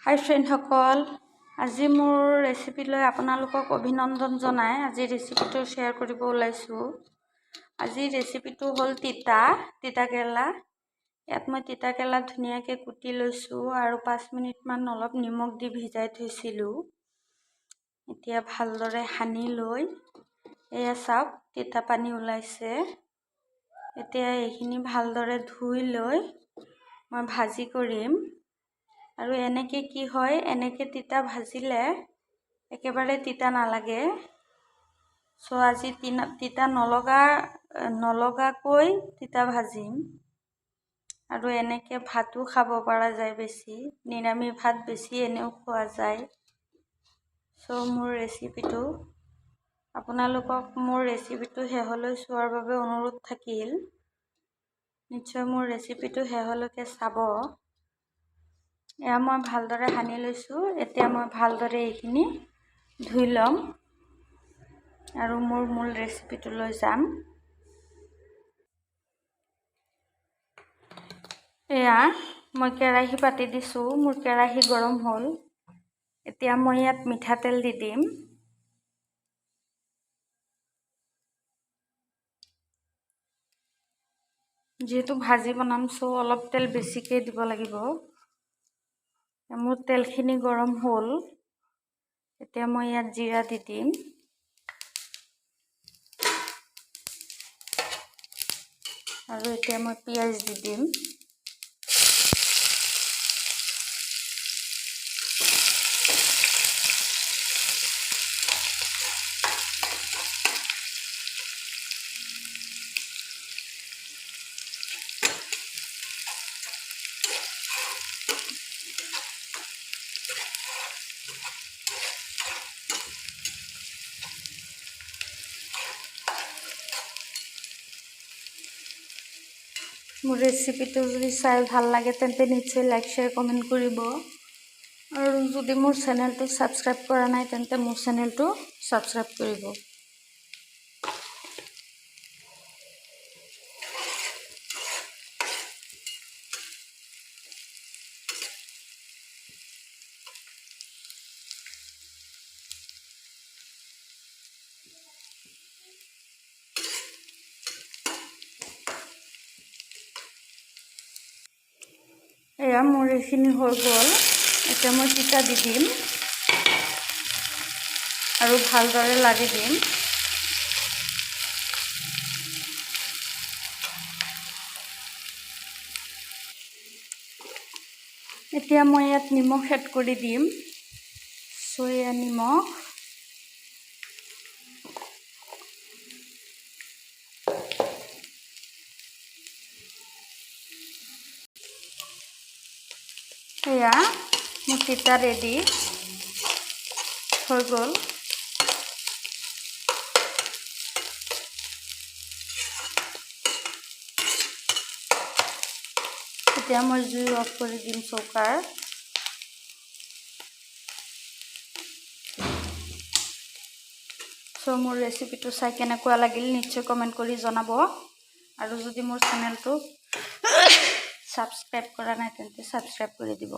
হাই ফ্ৰেণ্ডসকল, আজি মোৰ ৰেচিপিলৈ আপোনালোকক অভিনন্দন জনাই আজি ৰেচিপিটো শ্বেয়াৰ কৰিব ওলাইছোঁ। আজি ৰেচিপিটো হ'ল তিতা কেৰেলা। ইয়াত মই তিতা কেৰেলা ধুনীয়াকৈ কুটি লৈছোঁ আৰু 5 মিনিটমান অলপ নিমখ দি ভিজাই থৈছিলোঁ। এতিয়া ভালদৰে সানি লৈ এয়া চাওক তিতা পানী ওলাইছে। এতিয়া এইখিনি ভালদৰে ধুই লৈ মই ভাজি কৰিম। আৰু এনেকে কি হয়, এনেকে তিতা ভাজিলে একেবাৰে তিতা নালাগে। আজি তিতা নলগাকৈ তিতা ভাজিম। আৰু এনেকে ভাতো খাব পৰা যায়, বেছি নিৰামিষ ভাত বেছি এনেও খোৱা যায়। মোৰ ৰেচিপিটো আপোনালোকক মোৰ ৰেচিপিটো শেষলৈ চোৱাৰ বাবে অনুৰোধ থাকিল। নিশ্চয় মোৰ ৰেচিপিটো শেষলৈকে চাব। এয়া মই ভালদৰে সানি লৈছোঁ। এতিয়া মই ভালদৰে এইখিনি ধুই ল'ম আৰু মোৰ মূল ৰেচিপিটোলৈ যাম। এয়া মই কেৰাহী পাতি দিছোঁ। মোৰ কেৰাহী গৰম হ'ল। এতিয়া মই ইয়াত মিঠাতেল দি দিম। যিহেতু ভাজি বনাম অলপ তেল বেছিকৈ দিব লাগিব। মোৰ তেলখিনি গৰম হ'ল। এতিয়া মই ইয়াত জিৰা দি দিম। আৰু এতিয়া মই পিঁয়াজ দি দিম। মোৰ ৰেচিপিটো যদি চাই ভাল লাগে তেন্তে নিশ্চয় লাইক, শ্বেয়াৰ, কমেণ্ট কৰিব। আৰু যদি মোৰ চেনেলটো ছাবস্ক্ৰাইব কৰা নাই তেন্তে মোৰ চেনেলটো ছাবস্ক্ৰাইব কৰিব। এয়া মোৰ এইখিনি হৈ গ'ল। এতিয়া মই তিতা দি দিম আৰু ভালদৰে লাৰি দিম। এতিয়া মই ইয়াত নিমখ এড কৰি দিম। এয়া নিমখ। এয়া মোৰ তিতা ৰেডি হৈ গ'ল। এতিয়া মই জুই অফ কৰি দিম চৌকাৰ। মোৰ ৰেচিপিটো চাই কেনেকুৱা লাগিল নিশ্চয় কমেণ্ট কৰি জনাব। আৰু যদি মোৰ চেনেলটো ছাবস্ক্ৰাইব কৰা নাই তেন্তে ছাবস্ক্ৰাইব কৰি দিব।